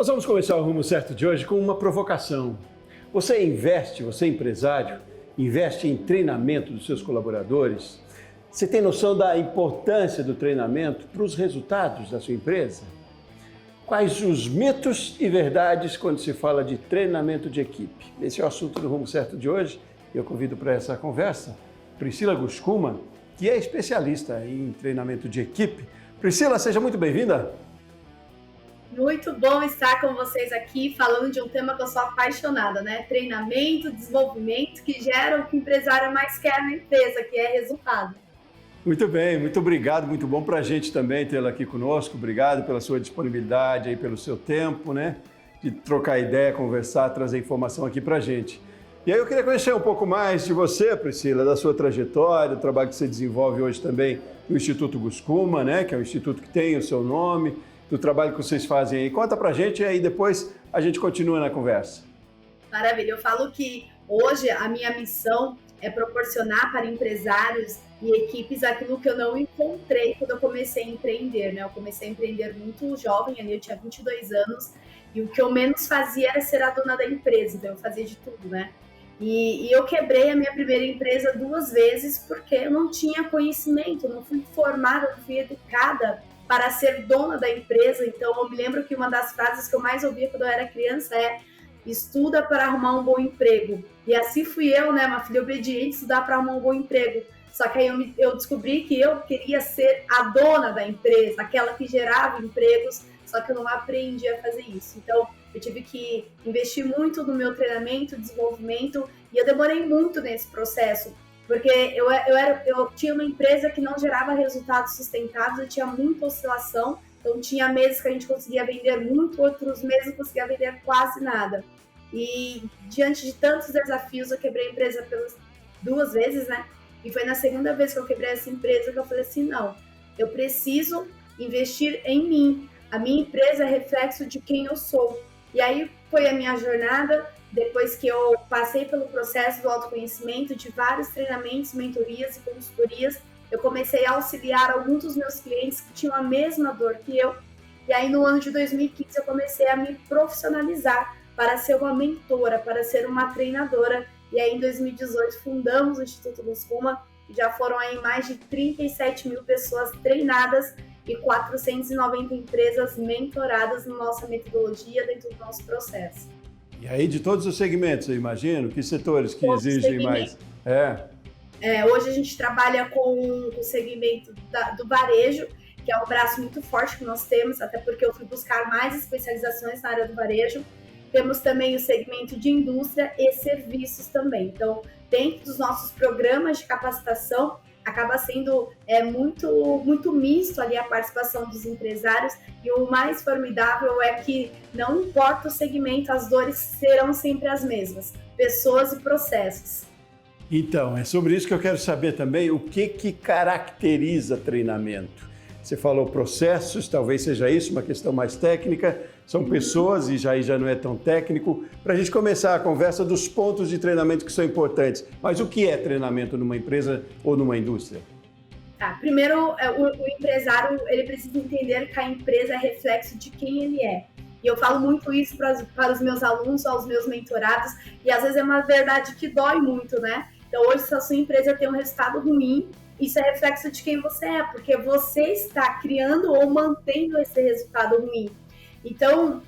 Nós vamos começar o Rumo Certo de hoje com uma provocação. Você empresário, investe em treinamento dos seus colaboradores? Você tem noção da importância do treinamento para os resultados da sua empresa? Quais os mitos e verdades quando se fala de treinamento de equipe? Esse é o assunto do Rumo Certo de hoje. Eu convido para essa conversa Priscila Guscuma, que é especialista em treinamento de equipe. Priscila, seja muito bem-vinda. Muito bom estar com vocês aqui falando de um tema que eu sou apaixonada, né? Treinamento, desenvolvimento, que gera o que o empresário mais quer na empresa, que é resultado. Muito bem, muito obrigado, muito bom para a gente também tê-la aqui conosco. Obrigado pela sua disponibilidade, aí, pelo seu tempo, né? De trocar ideia, conversar, trazer informação aqui para a gente. E aí eu queria conhecer um pouco mais de você, Priscila, da sua trajetória, do trabalho que você desenvolve hoje também no Instituto Guscuma, né? Que é um instituto que tem o seu nome, do trabalho que vocês fazem aí. Conta pra gente e aí depois a gente continua na conversa. Maravilha, eu falo que hoje a minha missão é proporcionar para empresários e equipes aquilo que eu não encontrei quando eu comecei a empreender, né? Eu comecei a empreender muito jovem, ali eu tinha 22 anos, e o que eu menos fazia era ser a dona da empresa, então eu fazia de tudo, né? E eu quebrei a minha primeira empresa 2 vezes porque eu não tinha conhecimento, não fui formada, não fui educada para ser dona da empresa. Então eu me lembro que uma das frases que eu mais ouvia quando eu era criança é: estuda para arrumar um bom emprego. E assim fui eu, né, uma filha obediente, estudar para arrumar um bom emprego. Só que aí eu descobri que eu queria ser a dona da empresa, aquela que gerava empregos, só que eu não aprendi a fazer isso. Então eu tive que investir muito no meu treinamento, desenvolvimento, e eu demorei muito nesse processo. Porque eu tinha uma empresa que não gerava resultados sustentáveis, eu tinha muita oscilação, então tinha meses que a gente conseguia vender muito, outros meses não conseguia vender quase nada. E diante de tantos desafios, eu quebrei a empresa pelas 2 vezes, né? E foi na segunda vez que eu quebrei essa empresa que eu falei assim, não, eu preciso investir em mim. A minha empresa é reflexo de quem eu sou. E aí foi a minha jornada. Depois que eu passei pelo processo do autoconhecimento, de vários treinamentos, mentorias e consultorias, eu comecei a auxiliar alguns dos meus clientes que tinham a mesma dor que eu. E aí, no ano de 2015, eu comecei a me profissionalizar para ser uma mentora, para ser uma treinadora. E aí, em 2018, fundamos o Instituto Guscuma, e já foram aí mais de 37 mil pessoas treinadas e 490 empresas mentoradas na nossa metodologia dentro do nosso processo. E aí, de todos os segmentos, eu imagino, que setores que exigem mais? Hoje a gente trabalha com o segmento do varejo, que é um braço muito forte que nós temos, até porque eu fui buscar mais especializações na área do varejo. Temos também o segmento de indústria e serviços também. Então, dentro dos nossos programas de capacitação, acaba sendo muito misto ali a participação dos empresários, e o mais formidável é que não importa o segmento, as dores serão sempre as mesmas, pessoas e processos. Então, é sobre isso que eu quero saber também, o que caracteriza treinamento. Você falou processos, talvez seja isso, uma questão mais técnica, são pessoas e já não é tão técnico. Para a gente começar a conversa dos pontos de treinamento que são importantes. Mas o que é treinamento numa empresa ou numa indústria? Primeiro, o empresário ele precisa entender que a empresa é reflexo de quem ele é. E eu falo muito isso para os meus alunos, aos meus mentorados, e às vezes é uma verdade que dói muito, né? Então hoje, se a sua empresa tem um resultado ruim, isso é reflexo de quem você é, porque você está criando ou mantendo esse resultado ruim. Então,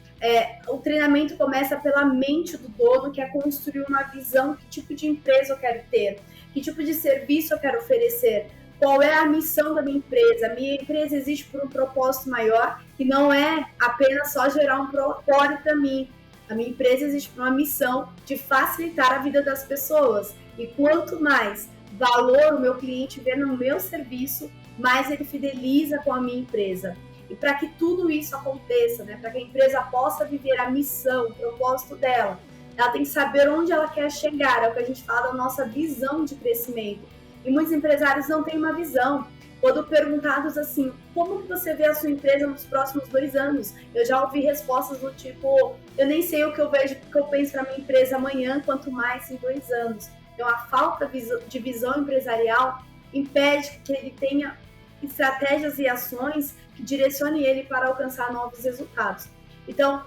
o treinamento começa pela mente do dono, que é construir uma visão, que tipo de empresa eu quero ter, que tipo de serviço eu quero oferecer, qual é a missão da minha empresa. A minha empresa existe por um propósito maior, que não é apenas só gerar um propósito para mim. A minha empresa existe por uma missão de facilitar a vida das pessoas. E quanto mais valor o meu cliente vê no meu serviço, mais ele fideliza com a minha empresa. E para que tudo isso aconteça, né, para que a empresa possa viver a missão, o propósito dela, ela tem que saber onde ela quer chegar, é o que a gente fala da nossa visão de crescimento. E muitos empresários não têm uma visão. Quando perguntados assim, como que você vê a sua empresa nos próximos 2 anos? Eu já ouvi respostas do tipo, eu nem sei o que eu vejo, o que eu penso para minha empresa amanhã, quanto mais em 2 anos. Então a falta de visão empresarial impede que ele tenha estratégias e ações que direcionem ele para alcançar novos resultados. Então,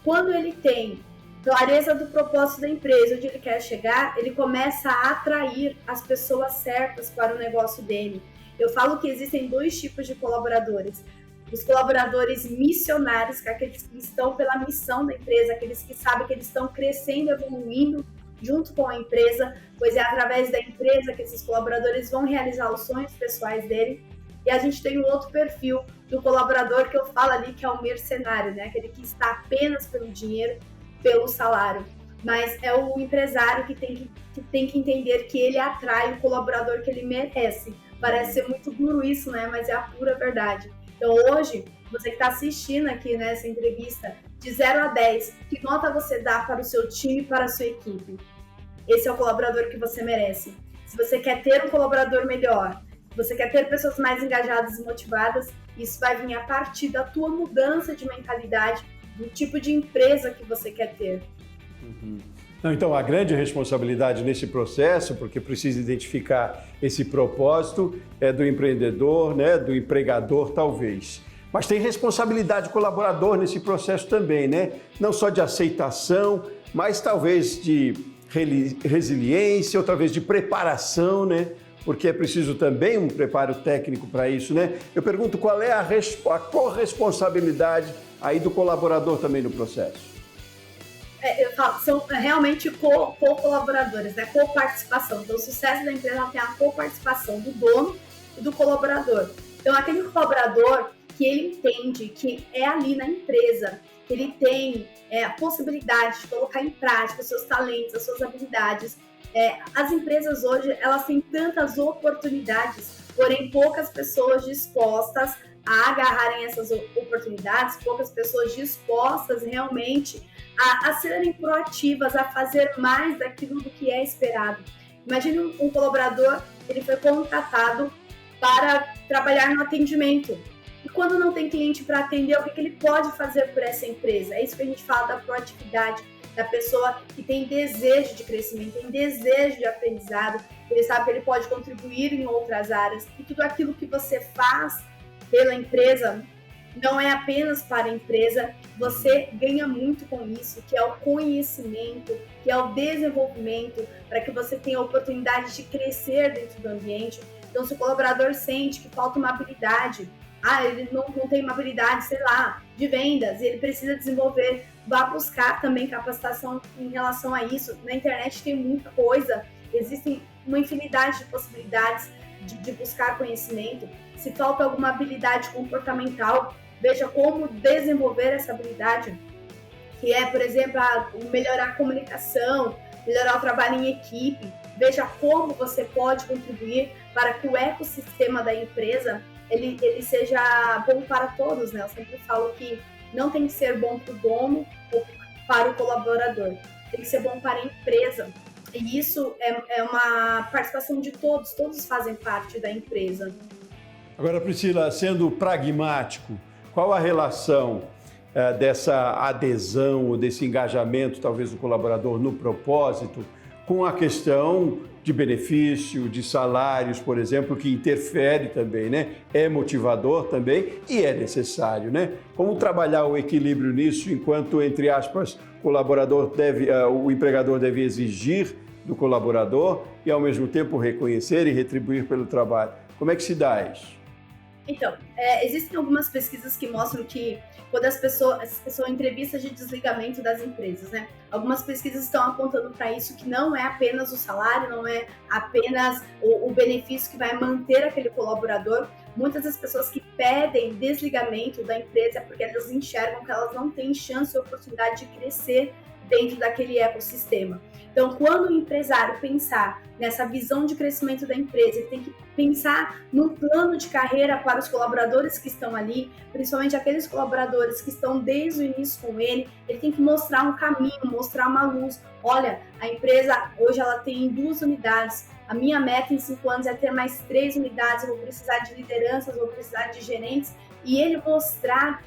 Quando ele tem clareza do propósito da empresa, onde ele quer chegar, ele começa a atrair as pessoas certas para o negócio dele. Eu falo que existem 2 tipos de colaboradores. Os colaboradores missionários, que é aqueles que estão pela missão da empresa, aqueles que sabem que eles estão crescendo, evoluindo junto com a empresa, pois é através da empresa que esses colaboradores vão realizar os sonhos pessoais dele. E a gente tem um outro perfil do colaborador que eu falo ali, que é o mercenário, né? Aquele que está apenas pelo dinheiro, pelo salário. Mas é o empresário que tem que entender que ele atrai o colaborador que ele merece. Parece ser muito duro isso, né? Mas é a pura verdade. Então hoje, você que está assistindo aqui nessa entrevista, de 0 a 10, que nota você dá para o seu time e para a sua equipe? Esse é o colaborador que você merece. Se você quer ter um colaborador melhor, se você quer ter pessoas mais engajadas e motivadas, isso vai vir a partir da tua mudança de mentalidade, do tipo de empresa que você quer ter. Não, então, a grande responsabilidade nesse processo, porque precisa identificar esse propósito, é do empreendedor, né, do empregador, talvez. Mas tem responsabilidade do colaborador nesse processo também, né? Não só de aceitação, mas talvez de resiliência, outra vez de preparação, né? Porque é preciso também um preparo técnico para isso, né? Eu pergunto qual é a corresponsabilidade aí do colaborador também no processo. Eu falo, são realmente co-colaboradores, né? Co-participação. Então, o sucesso da empresa tem a co-participação do dono e do colaborador. Então, aquele colaborador que ele entende que é ali na empresa, que ele tem a possibilidade de colocar em prática os seus talentos, as suas habilidades. As empresas hoje, elas têm tantas oportunidades, porém poucas pessoas dispostas a agarrarem essas oportunidades, poucas pessoas dispostas realmente a serem proativas, a fazer mais daquilo do que é esperado. Imagine um colaborador, ele foi contratado para trabalhar no atendimento. E quando não tem cliente para atender, o que ele pode fazer por essa empresa? É isso que a gente fala da proatividade, da pessoa que tem desejo de crescimento, tem desejo de aprendizado, ele sabe que ele pode contribuir em outras áreas. E tudo aquilo que você faz pela empresa não é apenas para a empresa, você ganha muito com isso, que é o conhecimento, que é o desenvolvimento, para que você tenha a oportunidade de crescer dentro do ambiente. Então, se o colaborador sente que falta uma habilidade, ele não tem uma habilidade, sei lá, de vendas, e ele precisa desenvolver, vá buscar também capacitação em relação a isso. Na internet tem muita coisa, existem uma infinidade de possibilidades de buscar conhecimento. Se falta alguma habilidade comportamental, veja como desenvolver essa habilidade, que é, por exemplo, melhorar a comunicação, melhorar o trabalho em equipe. Veja como você pode contribuir para que o ecossistema da empresa ele seja bom para todos, né? Eu sempre falo que não tem que ser bom para o dono ou para o colaborador, tem que ser bom para a empresa. E isso é uma participação de todos fazem parte da empresa. Agora, Priscila, sendo pragmático, qual a relação dessa adesão ou desse engajamento, talvez, do colaborador no propósito, com a questão de benefício, de salários, por exemplo, que interfere também, né? É motivador também e é necessário, né? Como trabalhar o equilíbrio nisso, enquanto, entre aspas, o empregador deve exigir do colaborador e, ao mesmo tempo, reconhecer e retribuir pelo trabalho. Como é que se dá isso? Então, existem algumas pesquisas que mostram que quando as pessoas são entrevistas de desligamento das empresas, né? Algumas pesquisas estão apontando para isso, que não é apenas o salário, não é apenas o benefício que vai manter aquele colaborador. Muitas das pessoas que pedem desligamento da empresa é porque elas enxergam que elas não têm chance ou oportunidade de crescer dentro daquele ecossistema. Então, quando o empresário pensar nessa visão de crescimento da empresa, ele tem que pensar num plano de carreira para os colaboradores que estão ali, principalmente aqueles colaboradores que estão desde o início com ele tem que mostrar um caminho, mostrar uma luz. Olha, a empresa hoje ela tem 2 unidades, a minha meta em 5 anos é ter mais 3 unidades, eu vou precisar de lideranças, vou precisar de gerentes, e ele mostrar,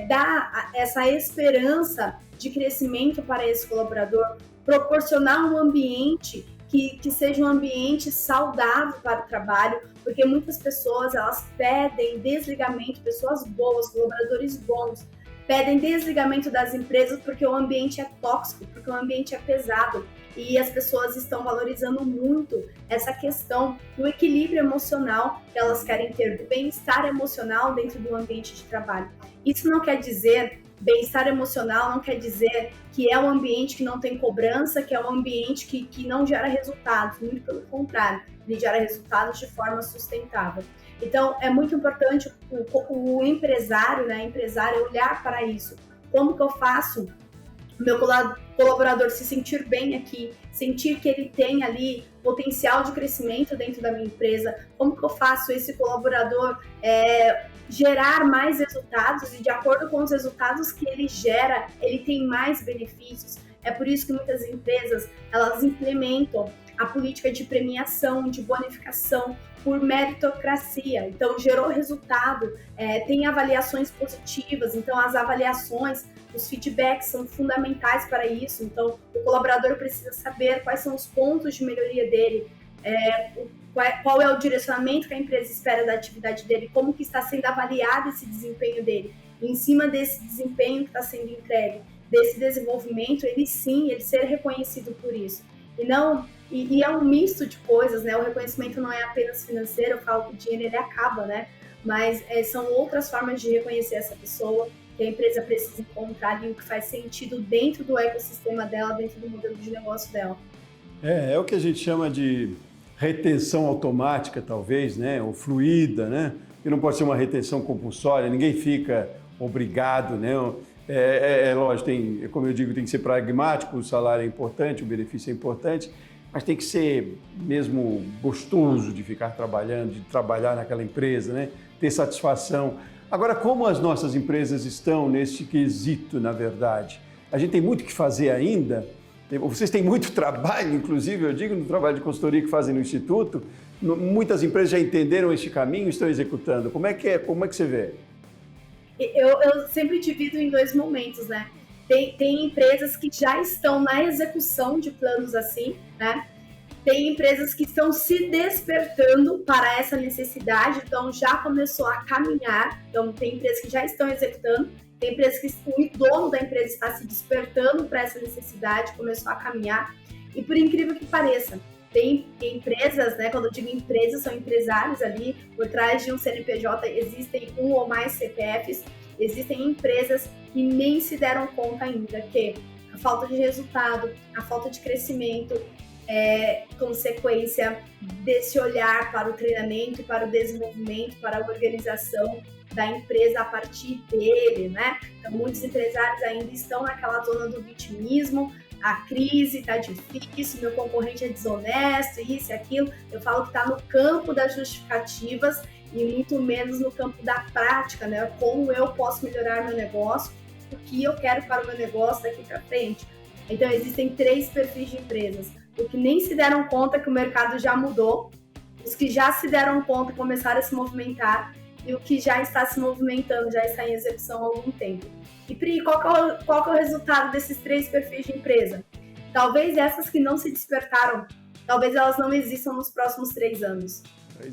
dar essa esperança de crescimento para esse colaborador, proporcionar um ambiente que seja um ambiente saudável para o trabalho, porque muitas pessoas elas pedem desligamento, pessoas boas, colaboradores bons, pedem desligamento das empresas porque o ambiente é tóxico, porque o ambiente é pesado. E as pessoas estão valorizando muito essa questão do equilíbrio emocional que elas querem ter, do bem-estar emocional dentro do ambiente de trabalho. Isso não quer dizer, bem-estar emocional não quer dizer que é um ambiente que não tem cobrança, que é um ambiente que não gera resultados, muito pelo contrário, ele gera resultados de forma sustentável. Então, é muito importante o empresário, né, olhar para isso. Como que eu faço o meu colaborador se sentir bem aqui, sentir que ele tem ali potencial de crescimento dentro da minha empresa? Como que eu faço esse colaborador gerar mais resultados e de acordo com os resultados que ele gera, ele tem mais benefícios? É por isso que muitas empresas, elas implementam a política de premiação, de bonificação por meritocracia. Então, gerou resultado, tem avaliações positivas, então as avaliações, os feedbacks são fundamentais para isso. Então, o colaborador precisa saber quais são os pontos de melhoria dele, qual é o direcionamento que a empresa espera da atividade dele, como que está sendo avaliado esse desempenho dele. E em cima desse desempenho que está sendo entregue, desse desenvolvimento, ele ser reconhecido por isso. E é um misto de coisas, né? O reconhecimento não é apenas financeiro, eu falo que o dinheiro ele acaba, né? Mas são outras formas de reconhecer essa pessoa, que a empresa precisa encontrar ali o que faz sentido dentro do ecossistema dela, dentro do modelo de negócio dela. É o que a gente chama de retenção automática, talvez, né? Ou fluida, né? E não pode ser uma retenção compulsória, ninguém fica obrigado, né? Lógico, como eu digo, tem que ser pragmático, o salário é importante, o benefício é importante, mas tem que ser mesmo gostoso de ficar trabalhando, de trabalhar naquela empresa, né? Ter satisfação. Agora, como as nossas empresas estão nesse quesito, na verdade? A gente tem muito que fazer ainda. Vocês têm muito trabalho, inclusive, eu digo, no trabalho de consultoria que fazem no Instituto. Muitas empresas já entenderam este caminho e estão executando. Como é que você vê? Eu sempre divido em dois momentos, né? Tem empresas que já estão na execução de planos assim, né? Tem empresas que estão se despertando para essa necessidade, então já começou a caminhar. Então, tem empresas que já estão executando, tem empresas que o dono da empresa está se despertando para essa necessidade, começou a caminhar. E por incrível que pareça, tem empresas, né? Quando eu digo empresas, são empresários ali, por trás de um CNPJ existem um ou mais CPFs, existem empresas que nem se deram conta ainda que a falta de resultado, a falta de crescimento é consequência desse olhar para o treinamento, para o desenvolvimento, para a organização da empresa a partir dele, né? Então, muitos empresários ainda estão naquela zona do vitimismo, a crise está difícil, meu concorrente é desonesto, isso e aquilo. Eu falo que está no campo das justificativas e muito menos no campo da prática, né? Como eu posso melhorar meu negócio, o que eu quero para o meu negócio daqui para frente. Então, existem 3 perfis de empresas. Os que nem se deram conta que o mercado já mudou, os que já se deram conta e começaram a se movimentar, e o que já está se movimentando, já está em execução há algum tempo. E Pri, qual que é o resultado desses 3 perfis de empresa? Talvez essas que não se despertaram, talvez elas não existam nos próximos 3 anos,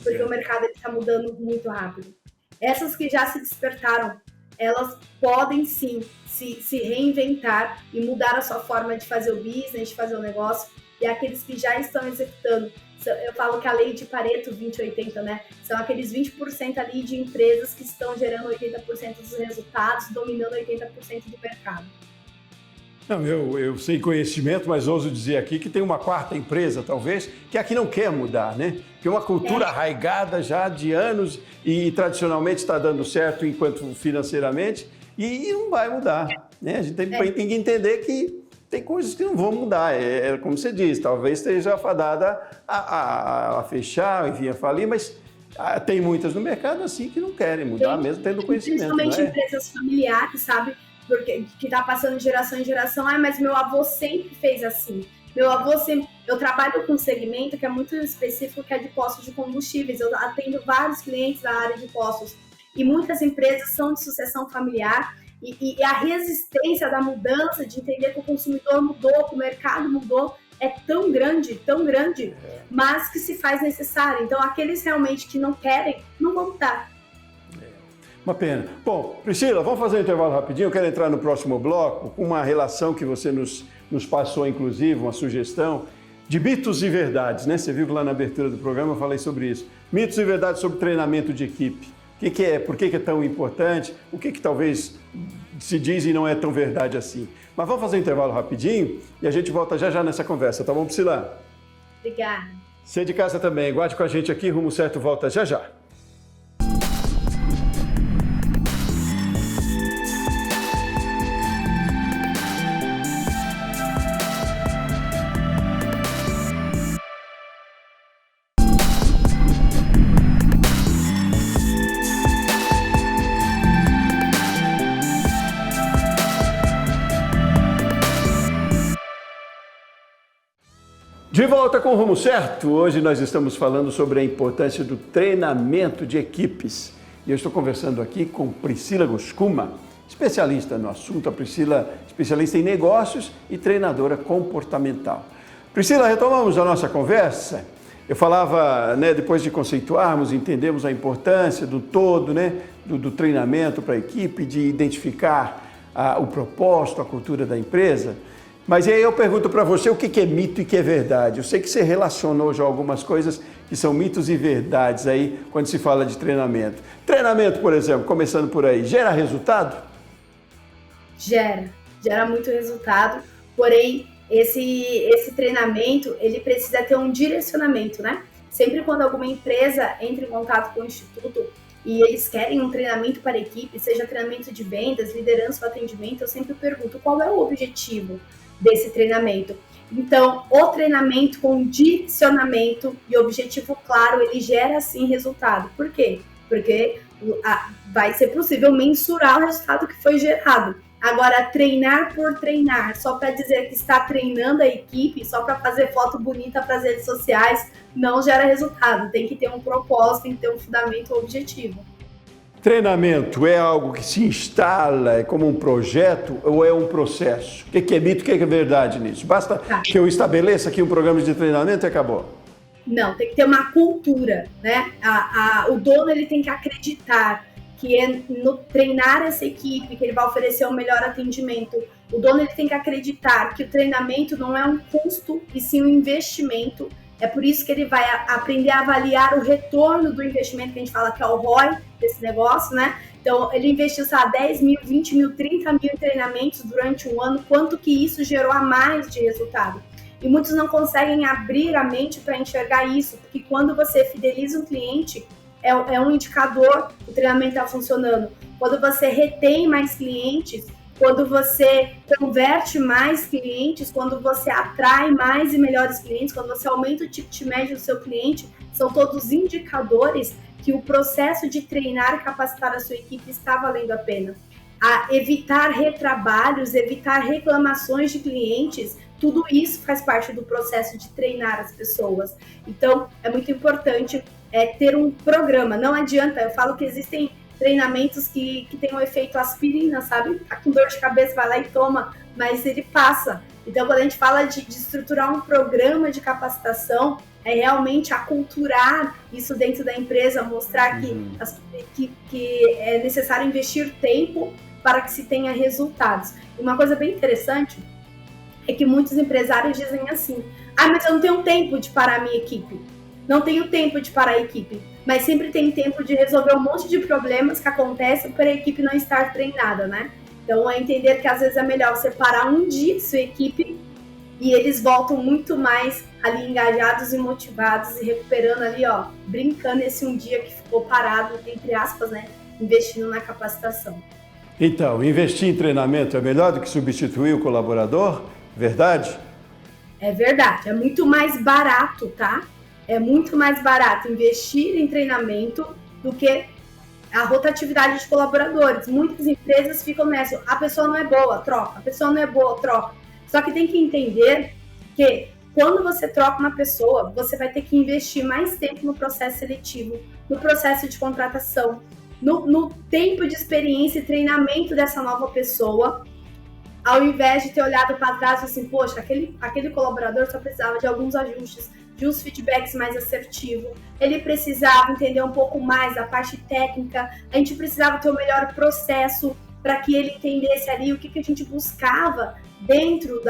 porque o mercado está mudando muito rápido. Essas que já se despertaram, elas podem sim se reinventar e mudar a sua forma de fazer o business, de fazer o negócio, e aqueles que já estão executando. Eu falo que a lei de Pareto 20-80, né? São aqueles 20% ali de empresas que estão gerando 80% dos resultados, dominando 80% do mercado. Não, eu sei conhecimento, mas ouso dizer aqui que tem uma 4ª empresa, talvez, que aqui não quer mudar, né? Que é uma cultura arraigada já de anos e tradicionalmente está dando certo enquanto financeiramente e não vai mudar, né? A gente tem que entender que tem coisas que não vão mudar, como você diz, talvez esteja fadada a fechar, enfim, a falir, mas tem muitas no mercado assim que não querem mudar, mesmo tendo conhecimento. Principalmente empresas familiares, sabe? Porque que está passando de geração em geração, mas meu avô sempre fez assim. Meu avô sempre... Eu trabalho com um segmento que é muito específico, que é de postos de combustíveis. Eu atendo vários clientes da área de postos. E muitas empresas são de sucessão familiar. E a resistência da mudança, de entender que o consumidor mudou, que o mercado mudou, é tão grande, mas que se faz necessário. Então, aqueles realmente que não querem, não vão mudar. Uma pena. Bom, Priscila, vamos fazer um intervalo rapidinho. Eu quero entrar no próximo bloco com uma relação que você nos passou, inclusive, uma sugestão de mitos e verdades, né? Você viu que lá na abertura do programa eu falei sobre isso. Mitos e verdades sobre treinamento de equipe. O que é? Por que é tão importante? O que talvez se diz e não é tão verdade assim? Mas vamos fazer um intervalo rapidinho e a gente volta já já nessa conversa, tá bom, Priscila? Obrigada. Você de casa também, guarde com a gente aqui, Rumo Certo volta já já. De volta com o Rumo Certo, hoje nós estamos falando sobre a importância do treinamento de equipes. E eu estou conversando aqui com Priscila Guscuma, especialista no assunto, a Priscila, especialista em negócios e treinadora comportamental. Priscila, retomamos a nossa conversa. Eu falava, né, depois de conceituarmos, entendemos a importância do todo, né, do treinamento para a equipe, de identificar o propósito, a cultura da empresa. Mas aí eu pergunto para você o que é mito e o que é verdade. Eu sei que você relacionou já algumas coisas que são mitos e verdades aí quando se fala de treinamento. Treinamento, por exemplo, começando por aí, gera resultado? Gera muito resultado, porém esse treinamento ele precisa ter um direcionamento, né? Sempre quando alguma empresa entra em contato com o Instituto e eles querem um treinamento para a equipe, seja treinamento de vendas, liderança ou atendimento, eu sempre pergunto qual é o objetivo desse treinamento. Então, o treinamento com direcionamento e objetivo claro, ele gera sim resultado. Por quê? Porque vai ser possível mensurar o resultado que foi gerado. Agora, treinar por treinar, só para dizer que está treinando a equipe, só para fazer foto bonita para as redes sociais, não gera resultado. Tem que ter um propósito, tem que ter um fundamento objetivo. Treinamento é algo que se instala, é como um projeto ou é um processo? O que é mito, o que é verdade nisso? Basta que eu estabeleça aqui um programa de treinamento e acabou? Não, tem que ter uma cultura, né? O dono ele tem que acreditar que é no treinar essa equipe que ele vai oferecer o melhor atendimento. O dono ele tem que acreditar que o treinamento não é um custo e sim um investimento. É por isso que ele vai aprender a avaliar o retorno do investimento, que a gente fala que é o ROI desse negócio, né? Então, ele investiu, 10 mil, 20 mil, 30 mil em treinamentos durante um ano, quanto que isso gerou a mais de resultado. E muitos não conseguem abrir a mente para enxergar isso, porque quando você fideliza um cliente, é um indicador que o treinamento está funcionando. Quando você retém mais clientes, quando você converte mais clientes, quando você atrai mais e melhores clientes, quando você aumenta o ticket médio do seu cliente, são todos indicadores que o processo de treinar e capacitar a sua equipe está valendo a pena. Evitar retrabalhos, evitar reclamações de clientes, tudo isso faz parte do processo de treinar as pessoas. Então, é muito importante ter um programa. Não adianta, eu falo que existem treinamentos que tem um efeito aspirina, sabe? Tá com dor de cabeça, vai lá e toma, mas ele passa. Então, quando a gente fala de estruturar um programa de capacitação, é realmente aculturar isso dentro da empresa, mostrar que é necessário investir tempo para que se tenha resultados. E uma coisa bem interessante é que muitos empresários dizem assim: mas eu não tenho tempo de parar a minha equipe. Não tenho tempo de parar a equipe. Mas sempre tem tempo de resolver um monte de problemas que acontecem para a equipe não estar treinada, né? Então, é entender que às vezes é melhor você parar um dia sua equipe e eles voltam muito mais ali engajados e motivados e recuperando ali, brincando esse um dia que ficou parado, entre aspas, né? Investindo na capacitação. Então, investir em treinamento é melhor do que substituir o colaborador? Verdade? É verdade, é muito mais barato, tá? É muito mais barato investir em treinamento do que a rotatividade de colaboradores. Muitas empresas ficam nessa, a pessoa não é boa, troca, a pessoa não é boa, troca. Só que tem que entender que quando você troca uma pessoa, você vai ter que investir mais tempo no processo seletivo, no processo de contratação, no tempo de experiência e treinamento dessa nova pessoa, ao invés de ter olhado para trás e assim, poxa, aquele colaborador só precisava de alguns ajustes. de uns feedbacks mais assertivos, ele precisava entender um pouco mais a parte técnica, a gente precisava ter o melhor processo para que ele entendesse ali o que a gente buscava dentro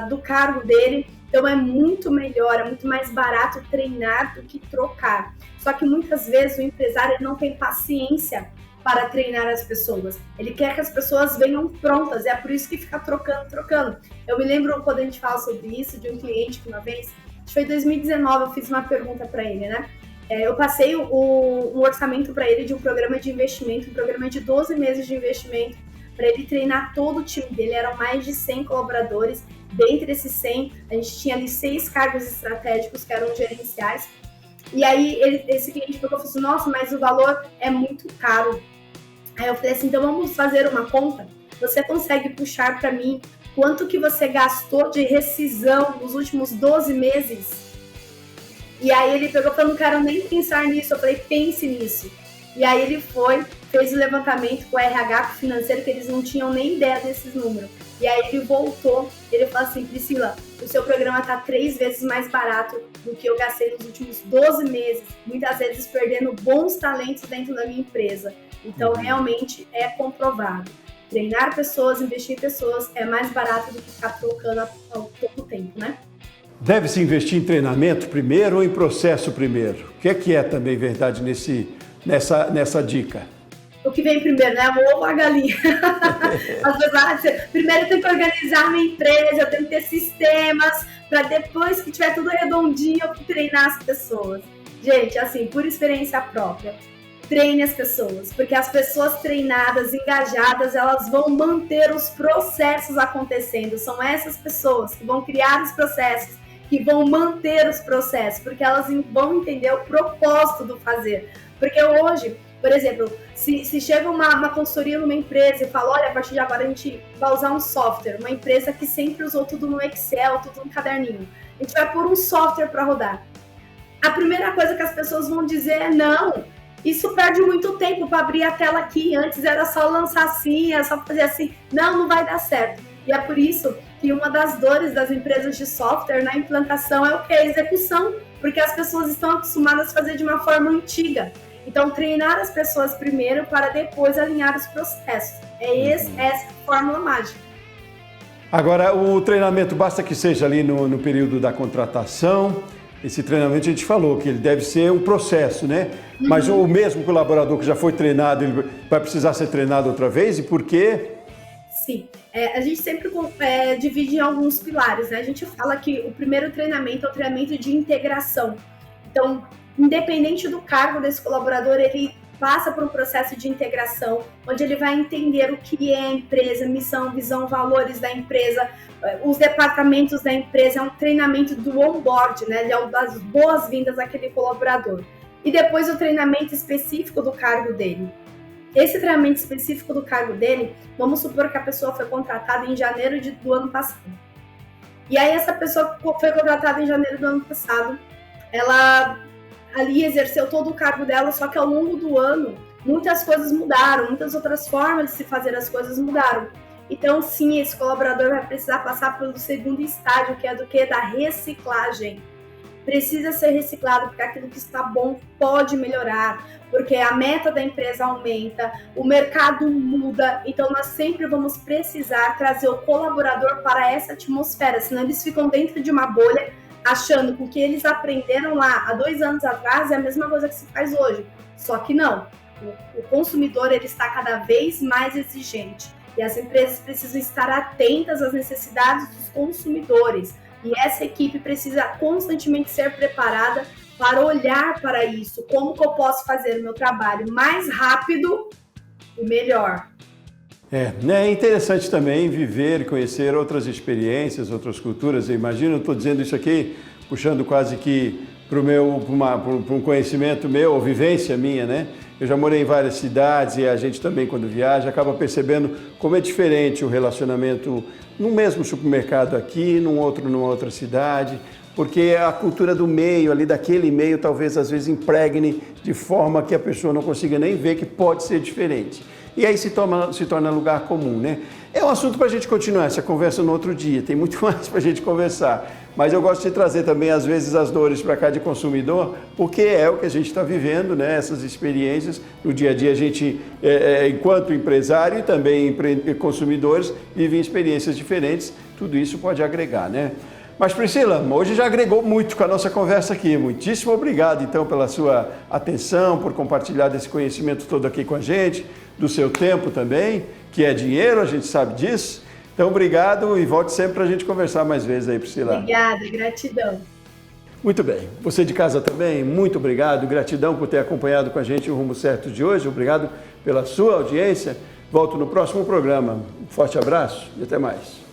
do cargo dele. Então é muito melhor, é muito mais barato treinar do que trocar. Só que muitas vezes o empresário não tem paciência para treinar as pessoas. Ele quer que as pessoas venham prontas, é por isso que fica trocando. Eu me lembro quando a gente fala sobre isso, de um cliente que uma vez, acho que foi em 2019, eu fiz uma pergunta para ele, né? Eu passei um orçamento para ele de um programa de investimento, um programa de 12 meses de investimento, para ele treinar todo o time dele. Eram mais de 100 colaboradores. Dentre esses 100, a gente tinha ali 6 cargos estratégicos que eram gerenciais. E aí esse cliente pegou e falou assim, nossa, mas o valor é muito caro. Aí eu falei assim, então vamos fazer uma conta? Você consegue puxar para mim quanto que você gastou de rescisão nos últimos 12 meses? E aí ele pegou e falou, não quero nem pensar nisso. Eu falei, pense nisso. E aí ele fez o levantamento com o RH, com o financeiro, que eles não tinham nem ideia desses números. E aí ele voltou, ele falou assim, Priscila, o seu programa está 3 vezes mais barato do que eu gastei nos últimos 12 meses, muitas vezes perdendo bons talentos dentro da minha empresa. Então, realmente é comprovado. Treinar pessoas, investir em pessoas é mais barato do que ficar trocando ao todo tempo, né? Deve-se investir em treinamento primeiro ou em processo primeiro? O que é também verdade nessa dica? O que vem primeiro, né? O ovo ou a galinha? As pessoas, primeiro eu tenho que organizar minha empresa, eu tenho que ter sistemas, para depois que tiver tudo redondinho, eu treinar as pessoas. Gente, assim, por experiência própria, treine as pessoas, porque as pessoas treinadas, engajadas, elas vão manter os processos acontecendo. São essas pessoas que vão criar os processos, que vão manter os processos, porque elas vão entender o propósito do fazer. Porque hoje, por exemplo, se chega uma consultoria numa empresa e fala, olha, a partir de agora a gente vai usar um software, uma empresa que sempre usou tudo no Excel, tudo no caderninho, a gente vai pôr um software para rodar. A primeira coisa que as pessoas vão dizer é, não, isso perde muito tempo para abrir a tela aqui, antes era só lançar assim, era só fazer assim, não vai dar certo. E é por isso que uma das dores das empresas de software na implantação é o que? A execução, porque as pessoas estão acostumadas a fazer de uma forma antiga. Então, treinar as pessoas primeiro para depois alinhar os processos. Essa a fórmula mágica. Agora, o treinamento basta que seja ali no período da contratação. Esse treinamento a gente falou que ele deve ser um processo, né? Mas o mesmo colaborador que já foi treinado, ele vai precisar ser treinado outra vez? E por quê? Sim. A gente sempre divide em alguns pilares, né? A gente fala que o primeiro treinamento é o treinamento de integração. Então, independente do cargo desse colaborador, ele passa por um processo de integração, onde ele vai entender o que é a empresa, missão, visão, valores da empresa, os departamentos da empresa, é um treinamento do onboard, né? Ele é das boas-vindas àquele colaborador. E depois o treinamento específico do cargo dele. Esse treinamento específico do cargo dele, vamos supor que a pessoa foi contratada em janeiro do ano passado. E aí essa pessoa foi contratada em janeiro do ano passado, ela ali exerceu todo o cargo dela, só que ao longo do ano muitas coisas mudaram, muitas outras formas de se fazer as coisas mudaram. Então sim, esse colaborador vai precisar passar pelo segundo estágio, que é do que? Da reciclagem. Precisa ser reciclado, porque aquilo que está bom pode melhorar, porque a meta da empresa aumenta, o mercado muda, então nós sempre vamos precisar trazer o colaborador para essa atmosfera, senão eles ficam dentro de uma bolha, achando que o que eles aprenderam lá há 2 anos atrás é a mesma coisa que se faz hoje. Só que não, o consumidor ele está cada vez mais exigente e as empresas precisam estar atentas às necessidades dos consumidores. E essa equipe precisa constantemente ser preparada para olhar para isso. Como que eu posso fazer o meu trabalho mais rápido e melhor? É interessante também viver, conhecer outras experiências, outras culturas. Eu imagino, eu estou dizendo isso aqui, puxando quase que para um conhecimento meu, ou vivência minha, né? Eu já morei em várias cidades e a gente também, quando viaja, acaba percebendo como é diferente o relacionamento no mesmo supermercado aqui, numa outra cidade, porque a cultura do meio, ali daquele meio, talvez às vezes impregne de forma que a pessoa não consiga nem ver que pode ser diferente. e aí se torna lugar comum, né? É um assunto para a gente continuar essa conversa no outro dia, tem muito mais para a gente conversar. Mas eu gosto de trazer também, às vezes, as dores para cá de consumidor, porque é o que a gente está vivendo, né? Essas experiências. No dia a dia, a gente, enquanto empresário e também consumidores, vive experiências diferentes. Tudo isso pode agregar, né? Mas, Priscila, hoje já agregou muito com a nossa conversa aqui. Muitíssimo obrigado, então, pela sua atenção, por compartilhar desse conhecimento todo aqui com a gente, do seu tempo também, que é dinheiro, a gente sabe disso. Então, obrigado e volte sempre para a gente conversar mais vezes aí, Priscila. Obrigada, gratidão. Muito bem. Você de casa também, muito obrigado. Gratidão por ter acompanhado com a gente o Rumo Certo de hoje. Obrigado pela sua audiência. Volto no próximo programa. Um forte abraço e até mais.